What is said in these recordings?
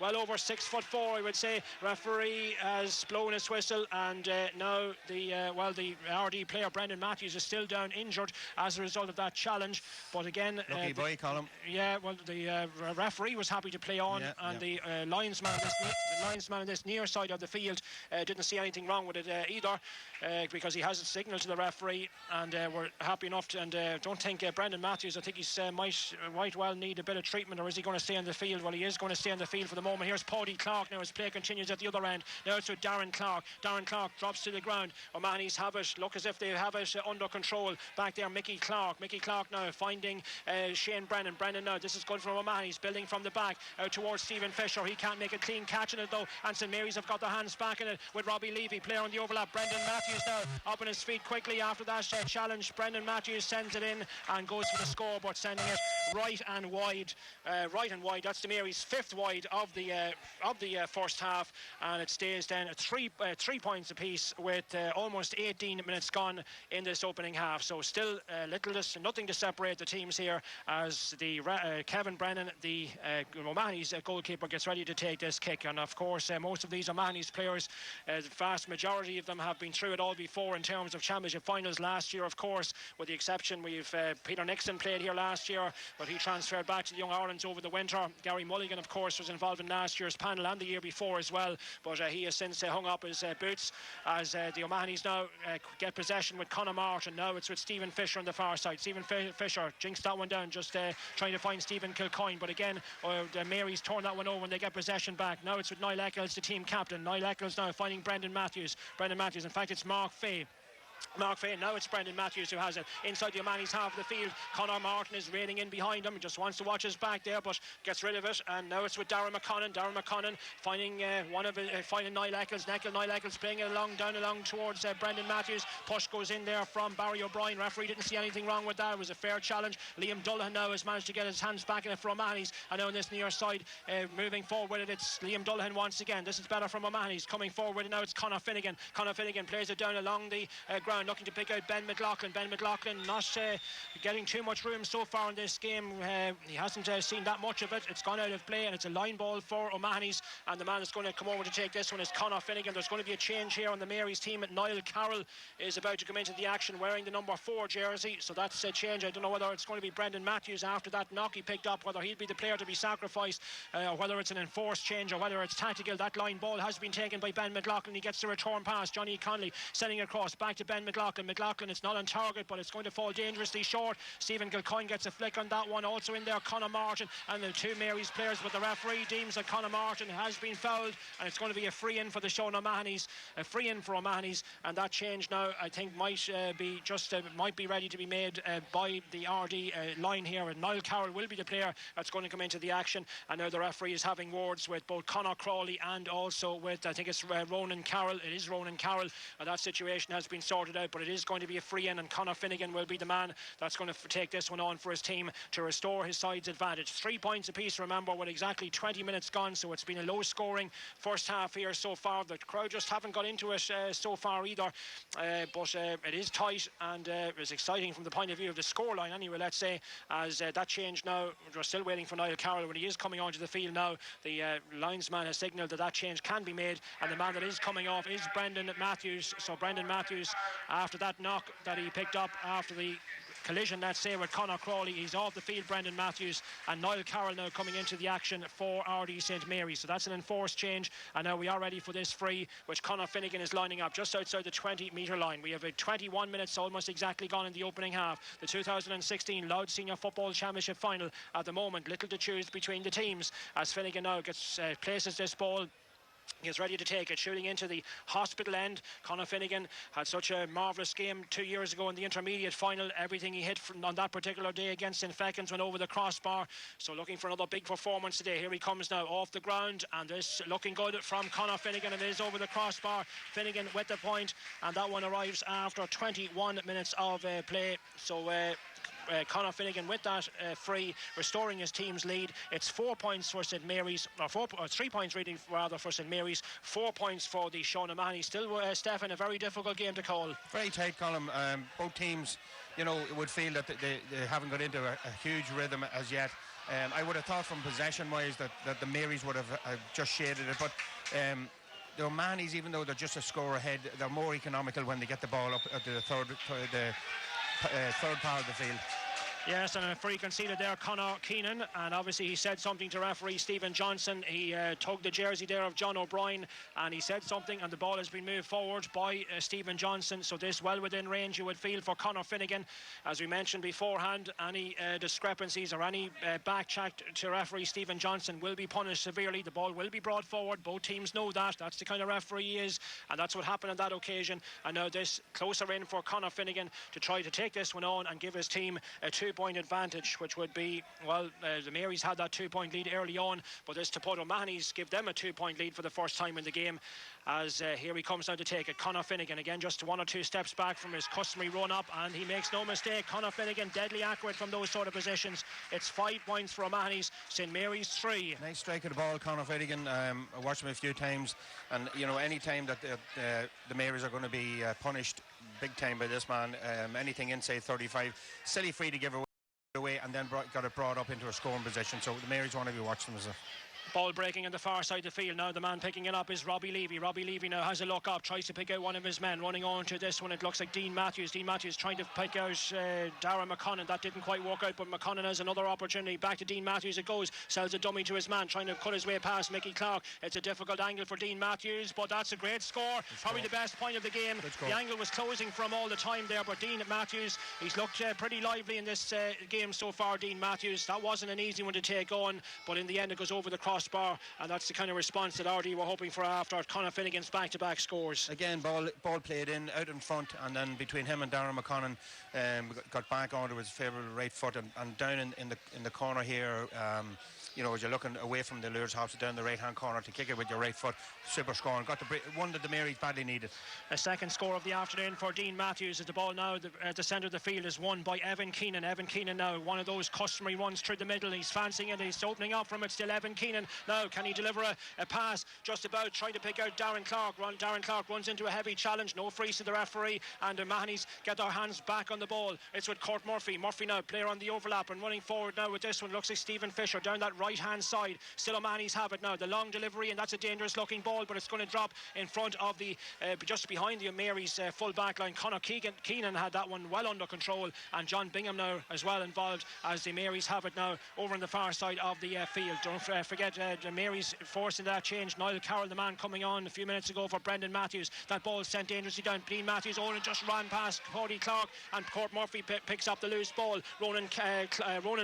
well over 6'4", I would say. Referee has blown his whistle, and now the RD player Brendan Matthews is still down injured as a result of that challenge. But again, lucky boy, Colin. Yeah, well, the referee was happy to play on, the linesman on this near side of the field didn't see anything wrong with it either, because he has a signal to the referee, and we're happy enough to, and don't think Brendan Matthews, I think he's might well need a bit of treatment, or is he going to stay on the field? Well, he is going to stay on the field for the moment. Here's Paddy Clark now as play continues at the other end. Now it's with Darren Clark. Darren Clark drops to the ground. O'Mahony's have it, look as if they have it under control. Back there, Mickey Clark now finding Shane Brennan. Now, this is good from O'Mahony's, building from the back out towards Stephen Fisher. He can't make a clean catch in it though, and St Mary's have got their hands back in it with Robbie Levy, player on the overlap. Brendan Matthews now up on his feet quickly after that challenge. Brendan Matthews sends it in and goes for the score, but sending it right and wide. That's the Mary's fifth wide of the first half, and it stays then at 3 points apiece with almost 18 minutes gone in this opening half. So still nothing to separate the teams here, as the Kevin Brennan, the O'Mahony's goalkeeper, gets ready to take this kick. And of course, most of these O'Mahony's players, the vast majority of them have been through it all before in terms of championship finals last year, of course, with the exception we've Peter Nixon played here last year, but he transferred back to the Young Irelands over the winter. Gary Mulligan, of course, was involved in last year's panel and the year before as well, but he has since hung up his boots, as the O'Mahony's now get possession with Conor Martin. Now it's with Stephen Fisher on the far side. Stephen Fisher jinxed that one down, just trying to find Stephen Kilcoyne, but again the Mary's torn that one over when they get possession back. Now it's with Niall Eccles, the team captain. Niall Eccles now finding Brendan Matthews. In fact, it's Mark Fay. Now it's Brendan Matthews who has it inside the O'Mahony's half of the field. Conor Martin is raining in behind him, just wants to watch his back there, but gets rid of it. And now it's with Darren McConnon finding Niall Eccles. Niall Eccles playing it down along towards Brendan Matthews. Push goes in there from Barry O'Brien. Referee didn't see anything wrong with that. It was a fair challenge. Liam Dullahan now has managed to get his hands back in it for O'Mahony's, and now on this near side, moving forward with it, it's Liam Dullahan once again. This is better from O'Mahony's, coming forward, and now it's Conor Finnegan. Conor Finnegan plays it down along the ground, looking to pick out Ben McLaughlin. Ben McLaughlin not getting too much room so far in this game. He hasn't seen that much of it. It's gone out of play, and it's a line ball for O'Mahony's, and the man that's going to come over to take this one is Conor Finnegan. There's going to be a change here on the Mary's team. Niall Carroll is about to come into the action wearing the number 4 jersey, so that's a change. I don't know whether it's going to be Brendan Matthews after that knock he picked up, whether he'll be the player to be sacrificed, or whether it's an enforced change, or whether it's tactical. That line ball has been taken by Ben McLaughlin. He gets the return pass. Johnny Conley sending across back to Ben McLaughlin. It's not on target, but it's going to fall dangerously short. Stephen Kilcoyne gets a flick on that one. Also in there, Conor Martin, and the two Mary's players, but the referee deems that Conor Martin has been fouled, and it's going to be a free in for the Sean O'Mahony's. A free in for O'Mahony's, and that change now I think might be ready to be made by the RD line here. And Niall Carroll will be the player that's going to come into the action, and now the referee is having words with both Conor Crawley and also with, I think it's Ronan Carroll. It is Ronan Carroll, and that situation has been sorted out, but it is going to be a free in, and Conor Finnegan will be the man that's going to take this one on for his team to restore his side's advantage. 3 points apiece, remember, with exactly 20 minutes gone, so it's been a low scoring first half here so far. The crowd just haven't got into it so far either, but it is tight, and it's exciting from the point of view of the scoreline anyway, let's say, as that change now, we're still waiting for Niall Carroll. When he is coming onto the field now, the linesman has signalled that change can be made, and the man that is coming off is Brendan Matthews. So Brendan Matthews, after that knock that he picked up after the collision, let's say, with Conor Crawley, he's off the field, Brendan Matthews, and Niall Carroll now coming into the action for RD St Mary's. So that's an enforced change, and now we are ready for this free, which Conor Finnegan is lining up just outside the 20-metre line. We have 21 minutes almost exactly gone in the opening half. The 2016 Louth Senior Football Championship final at the moment, little to choose between the teams, as Finnegan now places this ball. He's ready to take it, shooting into the hospital end. Conor Finnegan had such a marvellous game 2 years ago in the intermediate final. Everything he hit on that particular day against St Fecans went over the crossbar. So looking for another big performance today. Here he comes now off the ground, and this looking good from Conor Finnegan. It is over the crossbar. Finnegan with the point, and that one arrives after 21 minutes of play. So Conor Finnegan with that free, restoring his team's lead. It's 4 points for St Mary's, or 3 points really rather for St Mary's, 4 points for the Sean O'Mahony. Still, Stephen, a very difficult game to call. Very tight, Colin. Both teams, would feel that they haven't got into a huge rhythm as yet. I would have thought from possession-wise that the Marys would have just shaded it, but the O'Mahonys, even though they're just a score ahead, they're more economical when they get the ball up at the third part of the field. Yes, and a free conceded there, Conor Keenan, and obviously he said something to referee Stephen Johnson. He tugged the jersey there of John O'Brien, and he said something, and the ball has been moved forward by Stephen Johnson. So this well within range, you would feel, for Conor Finnegan. As we mentioned beforehand, any discrepancies or any backtrack to referee Stephen Johnson will be punished severely. The ball will be brought forward. Both teams know that. That's the kind of referee he is, and that's what happened on that occasion. And now this closer in for Conor Finnegan to try to take this one on and give his team a 2-point advantage, which would be, well, the Marys had that 2-point lead early on, but this to put O'Mahony's give them a 2-point lead for the first time in the game, as here he comes now to take it. Conor Finnegan again, just 1 or 2 steps back from his customary run up, and he makes no mistake. Conor Finnegan deadly accurate from those sort of positions. It's 5 points for O'Mahony's, St Mary's 3. Nice strike of the ball, Conor Finnegan. I watched him a few times, and you know, any time that the Marys are going to be punished big time by this man, anything inside 35, silly free to give away, and then got it brought up into a scoring position. So the Marys want to be watching them. Ball breaking on the far side of the field now. The man picking it up is Robbie Levy. Robbie Levy now has a look up, tries to pick out one of his men. Running on to this one, it looks like Dean Matthews. Dean Matthews trying to pick out Darragh McConnon. That didn't quite work out, but McConnon has another opportunity. Back to Dean Matthews it goes. Sells a dummy to his man, trying to cut his way past Mickey Clark. It's a difficult angle for Dean Matthews, but that's a great score. Probably the best point of the game. The angle was closing from all the time there, but Dean Matthews, he's looked pretty lively in this game so far. Dean Matthews, that wasn't an easy one to take on, but in the end it goes over the crossbar, and that's the kind of response that RD were hoping for after Conor Finnegan's back-to-back scores. Again, ball played out in front, and then between him and Darragh McConnon, got back onto his favourite right foot, and down in the corner here. You know, as you're looking away from the Lures Hops down the right-hand corner to kick it with your right foot, super scoring. Got the one that the Marys badly needed. A second score of the afternoon for Dean Matthews, as the ball now at the centre of the field is won by Evan Keenan. Evan Keenan now, one of those customary runs through the middle. He's fancying it, he's opening up from it still. Evan Keenan now, can he deliver a pass? Just about, trying to pick out Darren Clark. Darren Clark runs into a heavy challenge, no freeze to the referee, and the O'Mahony's get their hands back on the ball. It's with Kurt Murphy. Murphy now, player on the overlap and running forward now with this one. Looks like Stephen Fisher down that right-hand side. Still O'Mahony's have it now. The long delivery, and that's a dangerous looking ball, but it's going to drop in front of the just behind the Mary's full back line. Conor Keenan had that one well under control, and John Bingham now as well involved, as the Marys have it now over on the far side of the field. Don't forget the Marys forcing that change. Niall Carroll, the man coming on a few minutes ago for Brendan Matthews. That ball sent dangerously down. Dean Matthews only just ran past Cody Clark, and Court Murphy picks up the loose ball. Ronan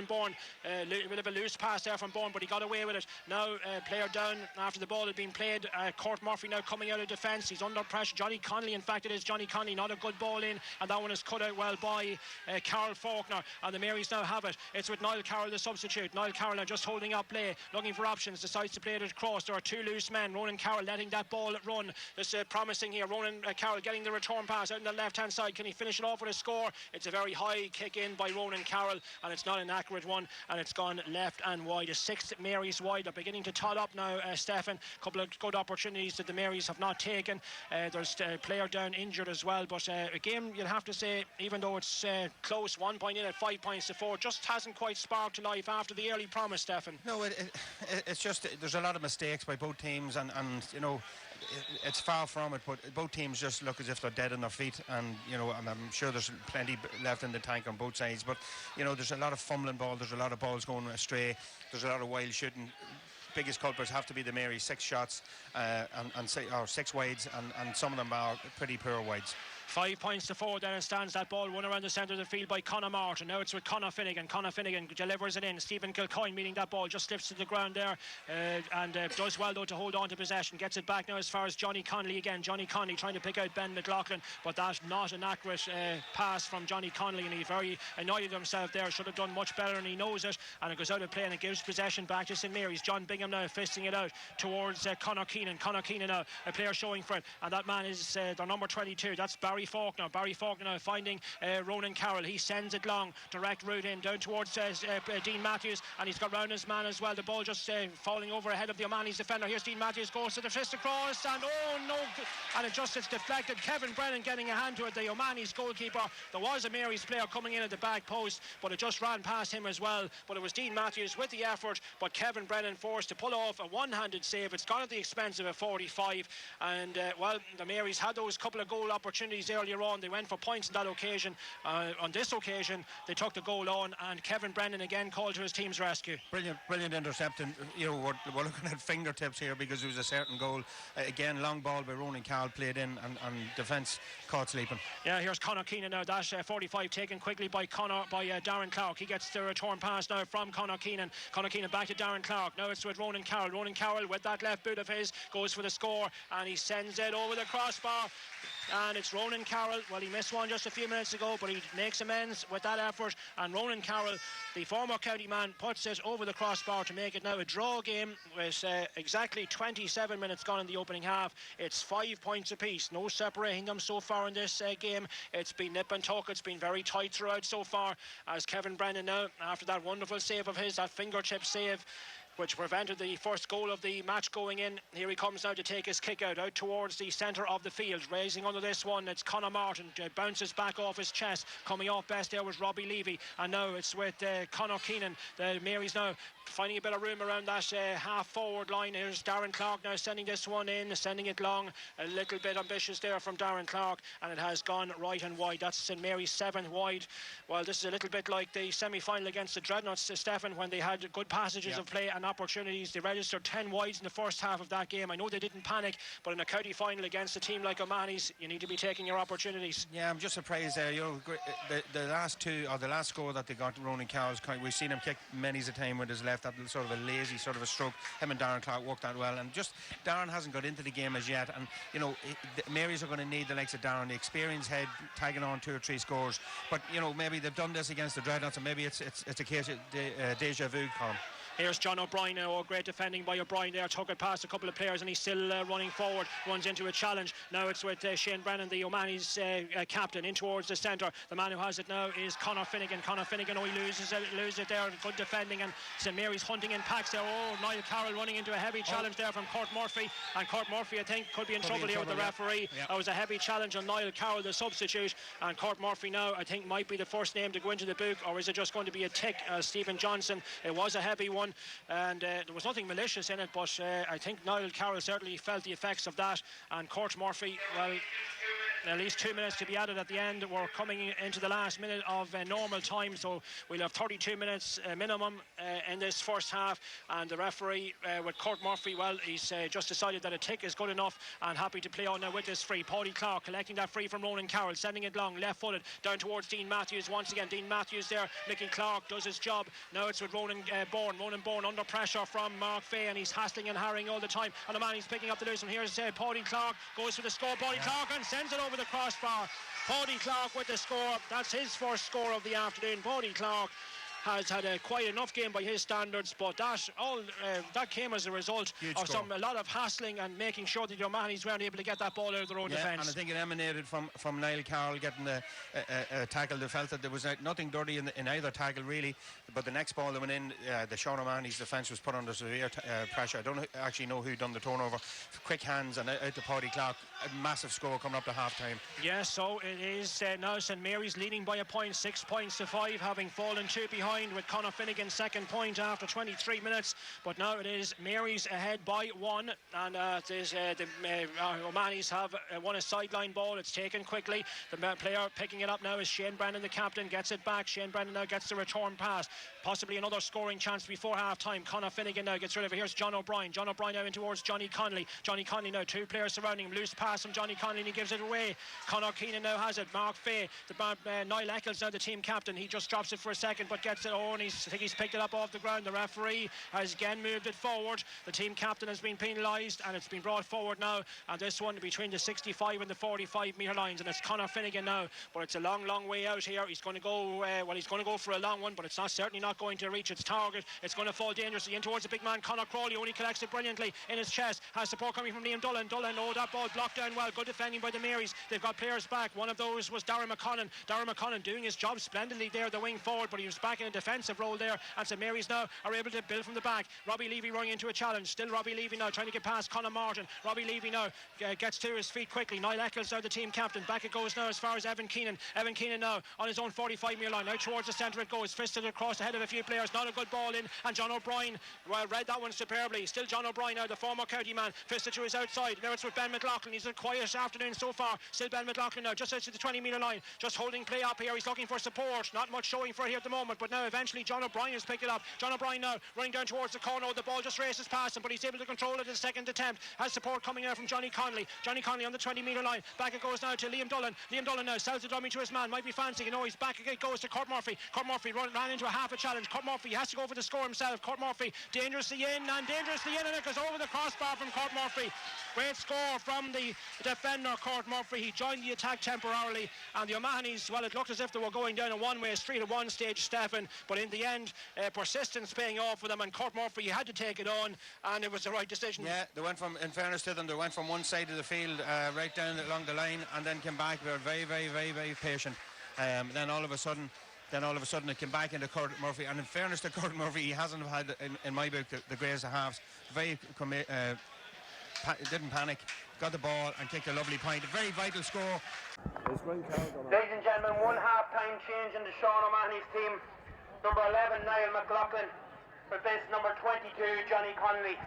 Bourne, a bit of a loose pass there from Bourne, but he got away with it. Now player down after the ball had been played. Court Murphy now coming out of defence. He's under pressure. Johnny Connolly, in fact it is Johnny Connolly, not a good ball in, and that one is cut out well by Carol Faulkner, and the Marys now have it. It's with Niall Carroll, the substitute. Niall Carroll now just holding up play, looking for options, decides to play it across. There are 2 loose men. Ronan Carroll letting that ball run. This promising here. Ronan Carroll getting the return pass out on the left hand side. Can he finish it off with a score? It's a very high kick in by Ronan Carroll, and it's not an accurate one, and it's gone left and wide. A 6th Marys wide. They're beginning to tot up now, Stefan. A couple of good opportunities that the Marys have not taken. There's a player down injured as well, but a game, you'll have to say, even though it's close, 1 point in at 5 points to 4, just hasn't quite sparked to life after the early promise, Stefan. No, it's just there's a lot of mistakes by both teams, and you know, it's far from it, but both teams just look as if they're dead on their feet, and you know, I'm sure there's plenty left in the tank on both sides, but you know, there's a lot of fumbling ball, there's a lot of balls going astray, there's a lot of wild shooting. Biggest culprits have to be the Marys, 6 shots or 6 wides, and some of them are pretty poor wides. 5 points to 4. There it stands. That ball won around the centre of the field by Conor Martin. Now it's with Conor Finnegan. Conor Finnegan delivers it in. Stephen Kilcoyne meeting that ball, just slips to the ground there, and does well though to hold on to possession. Gets it back now as far as Johnny Connolly again. Johnny Connolly trying to pick out Ben McLaughlin, but that's not an accurate pass from Johnny Connolly, and he very annoyed at himself there. Should have done much better, and he knows it, and it goes out of play, and it gives possession back to St Mary's. John Bingham now fisting it out towards Conor Keenan. Conor Keenan now, a player showing for it, and that man is their number 22. That's Barry Barry Faulkner. Barry Faulkner now finding Ronan Carroll. He sends it long, direct route in down towards Dean Matthews, and he's got round his man as well. The ball just falling over ahead of the O'Mahony's defender. Here's Dean Matthews, goes to the fist across, and oh no, and it's deflected. Kevin Brennan getting a hand to it, the O'Mahony's goalkeeper. There was a Mary's player coming in at the back post, but it just ran past him as well. But it was Dean Matthews with the effort, but Kevin Brennan forced to pull off a one-handed save. It's gone at the expense of a 45, and well, the Marys had those couple of goal opportunities earlier on. They went for points on that occasion. On this occasion, they took the goal on, and Kevin Brennan again called to his team's rescue. Brilliant intercepting. You know, we're looking at fingertips here because it was a certain goal. Again, long ball by Ronan Carroll played in, and defence caught sleeping. Yeah, here's Conor Keenan now. That 45 taken quickly by Darren Clark. He gets the return pass now from Conor Keenan. Conor Keenan back to Darren Clark. Now it's with Ronan Carroll. Ronan Carroll with that left boot of his goes for the score, and he sends it over the crossbar. And it's Ronan Carroll. Well, he missed one just a few minutes ago, but he makes amends with that effort. And Ronan Carroll, the former county man, puts it over the crossbar to make it now a draw game with exactly 27 minutes gone in the opening half. It's 5 points apiece, no separating them so far in this game. It's been nip and tuck. It's been very tight throughout so far, as Kevin Brennan now, after that wonderful save of his, that fingertip save, which prevented the first goal of the match going in. Here he comes now to take his kick out towards the centre of the field. Raising under this one, it's Conor Martin. Bounces back off his chest. Coming off best there was Robbie Levy. And now it's with Conor Keenan. The Marys now finding a bit of room around that half forward line. Here's Darren Clark now sending this one in, sending it long. A little bit ambitious there from Darren Clark, and it has gone right and wide. That's St Mary's 7th wide. Well, this is a little bit like the semi-final against the Dreadnoughts, Stephen, when they had good passages of play and opportunities. They registered 10 wides in the first half of that game. I know they didn't panic, but in a county final against a team like O'Mahony's, you need to be taking your opportunities. Yeah, I'm just surprised there. You know, the last two, or the last score that they got, Ronan Carroll's, we've seen him kick many's a time with his left, that sort of a lazy sort of a stroke. Him and Darren Clark worked that well, and just Darren hasn't got into the game as yet. And you know, the Marys are going to need the likes of Darren, the experienced head, tagging on 2 or 3 scores. But you know, maybe they've done this against the Dreadnoughts, and maybe it's a case of deja vu, Colin. Here's John O'Brien now. Oh, great defending by O'Brien there. Took it past a couple of players, and he's still running forward. Runs into a challenge. Now it's with Shane Brennan, the O'Mahony's captain, in towards the centre. The man who has it now is Conor Finnegan. Conor Finnegan, he loses it there. Good defending, and St Mary's hunting in packs there. Oh, Niall Carroll running into a heavy challenge there from Kurt Murphy. And Kurt Murphy, I think, could be in trouble here with the referee. That was a heavy challenge on Niall Carroll, the substitute. And Kurt Murphy now, I think, might be the first name to go into the book, or is it just going to be a tick? Stephen Johnson. It was a heavy one, and there was nothing malicious in it, but I think Niall Carroll certainly felt the effects of that. And Kurt Murphy, well, at least 2 minutes to be added at the end. We're coming into the last minute of normal time, so we'll have 32 minutes minimum in this first half. And the referee with Kurt Murphy, well, he's just decided that a tick is good enough, and happy to play on now with this free. Paddy Clark collecting that free from Ronan Carroll, sending it long, left-footed, down towards Dean Matthews once again. Dean Matthews there, Nicky Clark does his job. Now it's with Ronan Bourne. Ronan Bourne under pressure from Mark Fay, and he's hassling and harrying all the time. And the man he's picking up the loose, and here's Paddy Clark, goes for the score. Paddy Clark, and sends it over the crossbar. Paddy Clark with the score. That's his first score of the afternoon. Paddy Clark has had a quite enough game by his standards, but that came as a result of a lot of hassling and making sure that the O'Mahony's weren't able to get that ball out of their own defence. And I think it emanated from Niall Carroll getting the tackle. They felt that there was nothing dirty in either tackle really, but the next ball that went in, the Sean O'Mahony's defence was put under severe pressure. I don't actually know who done the turnover. Quick hands, and out to Paddy Clark. A massive score coming up to half time. Yes, so it is now St Mary's leading by a point, 6 points to 5, having fallen 2 behind, with Conor Finnegan's second point after 23 minutes. But now it is Mary's ahead by 1, and the O'Mahony's have won a sideline ball. It's taken quickly. The player picking it up now is Shane Brennan, the captain. Gets it back. Shane Brennan now gets the return pass. Possibly another scoring chance before half time. Conor Finnegan now gets rid of it. Here's John O'Brien. John O'Brien now in towards Johnny Connolly. Johnny Connolly now, 2 players surrounding him. Loose pass from Johnny Connolly, and he gives it away. Conor Keenan now has it. Mark Fay, Niall Eccles now the team captain. He just drops it for a second, but gets gets it on. I think he's picked it up off the ground. The referee has again moved it forward. The team captain has been penalised, and it's been brought forward now. And this one between the 65 and the 45 metre lines, and it's Conor Finnegan now. But it's a long way out here. He's going to go he's going to go for a long one, but it's certainly not going to reach its target. It's going to fall dangerously in towards the big man Conor Crawley. Only collects it brilliantly in his chest. Has support coming from Liam Dullan. That ball blocked down well. Good defending by the Marys. They've got players back. One of those was Darren McConnell doing his job splendidly there, the wing forward, but he was back in a defensive role there, and so Marys now are able to build from the back. Robbie Levy running into a challenge. Still Robbie Levy now trying to get past Conor Martin. Robbie Levy now gets to his feet quickly. Niall Eccles now the team captain. Back it goes now as far as Evan Keenan. Evan Keenan now on his own 45 metre line. Now towards the centre it goes. Fisted across the head of a few players. Not a good ball in, and John O'Brien read that one superbly. Still John O'Brien now, the former county man. Fisted to his outside. There it's with Ben McLaughlin. He's a quiet afternoon so far. Still Ben McLaughlin now just out to the 20 metre line. Just holding play up here. He's looking for support. Not much showing for it here at the moment, but now eventually John O'Brien has picked it up. John O'Brien now running down towards the corner. The ball just races past him, but he's able to control it in the second attempt. Has support coming out from Johnny Connolly. Johnny Connolly on the 20 metre line. Back it goes now to Liam Dullan. Liam Dullan now sells the dummy to his man. Might be fancy. You know, he's back again. Goes to Kurt Murphy. Kurt Murphy ran into a half a challenge. Kurt Murphy has to go for the score himself. Kurt Murphy dangerously in, and it goes over the crossbar from Kurt Murphy. Great score from the defender Kurt Murphy. He joined the attack temporarily, and the O'Mahonys, well, it looked as if they were going down a one-way street at one stage, Stephen, but in the end persistence paying off for them, and Kurt Murphy had to take it on, and it was the right decision. Yeah, they went from, in fairness to them, they went from one side of the field right down along the line, and then came back. They were very patient. Then all of a sudden it came back into Kurt Murphy, and in fairness to Kurt Murphy, he hasn't had in my book the greatest of halves. Didn't panic, got the ball and kicked a lovely point. A very vital score. Ladies and gentlemen, one half-time change in the Sean O'Mahony's team. Number 11 Niall McLaughlin replaced number 22 Johnny Connolly.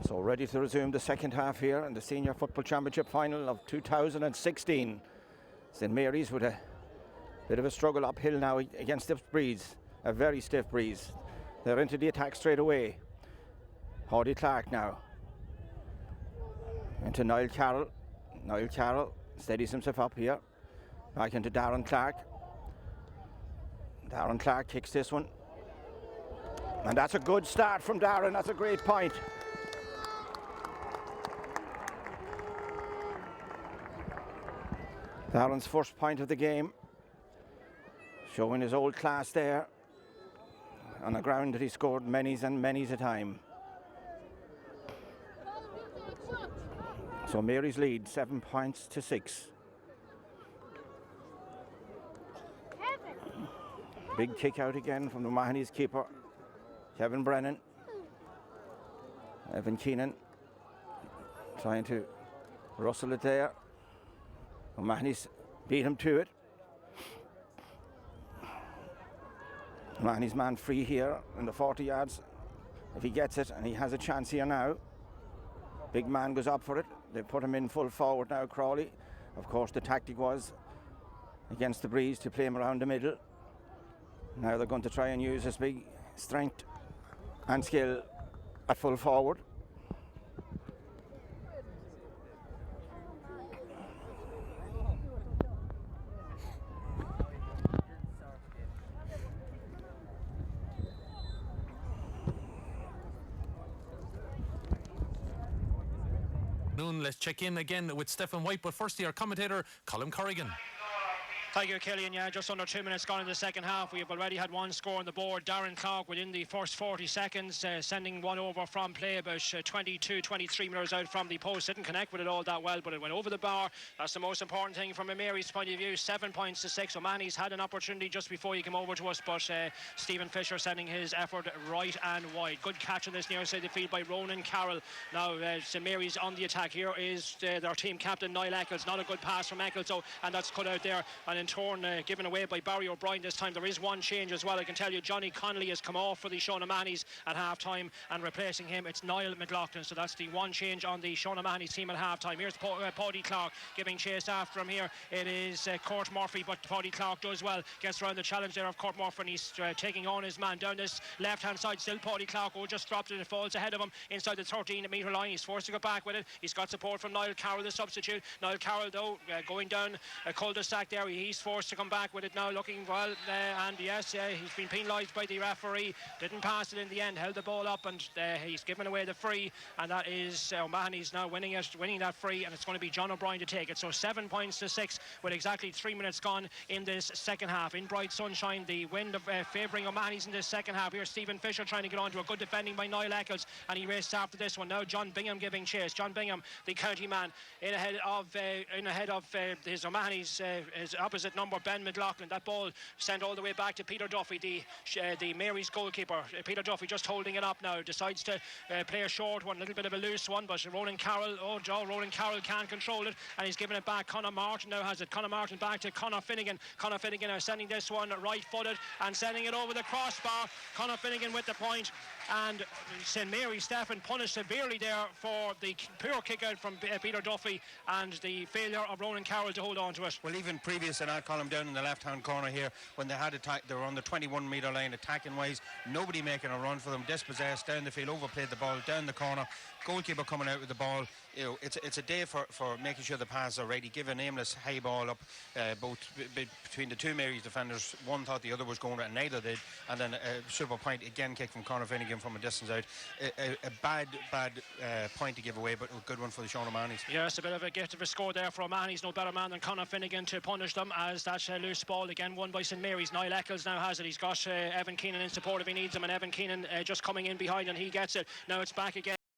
So ready to resume the second half here in the Senior Football Championship final of 2016. St Mary's with a bit of a struggle uphill now against this breeze, a very stiff breeze. They're into the attack straight away. Hardy Clark now into Niall Carroll. Niall Carroll steadies himself up here. Back into Darren Clark. Darren Clark kicks this one. And that's a good start from Darren. That's a great point. Darren's first point of the game, showing his old class there on a ground that he scored many's and many's a time. So Mary's lead 7 points to 6. Big kick out again from the O'Mahony's keeper, Kevin Brennan. Evan Keenan trying to rustle it there. O'Mahony's beat him to it. O'Mahony's man free here in the 40 yards. If he gets it, and he has a chance here now. Big man goes up for it. They put him in full forward now, Crawley. Of course, the tactic was against the breeze to play him around the middle. Now they're going to try and use his big strength and skill at full forward. Let's check in again with Stephen White, but firstly our commentator Colin Corrigan. Thank you, Killian. Yeah, just under 2 minutes gone in the second half. We have already had one score on the board. Darren Clark within the first 40 seconds, sending one over from play about 22-23 metres out from the post. Didn't connect with it all that well, but it went over the bar. That's the most important thing from a Mary's point of view. 7 points to 6. O'Mahony's had an opportunity just before he came over to us, but Stephen Fisher sending his effort right and wide. Good catch on this near side of the field by Ronan Carroll. Now St Mary's on the attack. Here is their team captain Niall Eccles. Not a good pass from Eccles, and that's cut out there. And been given away by Barry O'Brien this time. There is one change as well. I can tell you Johnny Connolly has come off for the Sean O'Mahony's at half time, and replacing him it's Niall McLaughlin. So that's the one change on the Sean O'Mahony's team at half time. Here's Paddy Clark giving chase after him here. It is Court Murphy, but Paddy Clark does well, gets around the challenge there of Court Murphy, and he's taking on his man down this left hand side. Still Paddy Clark, just dropped it and falls ahead of him inside the 13-metre line. He's forced to go back with it. He's got support from Niall Carroll, the substitute. Niall Carroll though going down a cul-de-sac there. He's forced to come back with it now, looking well, and yes, he's been penalised by the referee. Didn't pass it in the end, held the ball up, and he's given away the free, and that is O'Mahony's now winning that free, and it's going to be John O'Brien to take it. So 7 points to 6 with exactly 3 minutes gone in this second half. In bright sunshine, the wind favouring O'Mahony's in this second half. Here's Stephen Fisher trying to get on to a good defending by Niall Eccles, and he races after this one. Now John Bingham giving chase. John Bingham, the county man, in ahead of his O'Mahony's his opposite number, Ben McLaughlin. That ball sent all the way back to Peter Duffy, the Mary's goalkeeper. Peter Duffy just holding it up now, decides to play a short one, a little bit of a loose one, but Ronan Carroll can't control it, and he's giving it back. Conor Martin now has it. Conor Martin back to Conor Finnegan. Conor Finnegan now sending this one right-footed and sending it over the crossbar. Conor Finnegan with the point, and St Mary Stephen punished severely there for the poor kick out from Peter Duffy and the failure of Ronan Carroll to hold on to it. Well, even previous to that, Colin, down in the left-hand corner here, when they had attack, they were on the 21-metre line attacking wise, nobody making a run for them, dispossessed, down the field, overplayed the ball, down the corner, goalkeeper coming out with the ball. You know, it's a day for making sure the passes are ready. Give an aimless high ball up, both between the two Mary's defenders. One thought the other was going, and neither did. And then a super point again, kick from Conor Finnegan from a distance out. A bad point to give away, but a good one for the Sean O'Mahony's. Yes, a bit of a gift of a score there for O'Mahony's. No better man than Conor Finnegan to punish them, as that loose ball again won by St Mary's. Niall Eccles now has it. He's got Evan Keenan in support if he needs him, and Evan Keenan just coming in behind, and he gets it. Now it's back again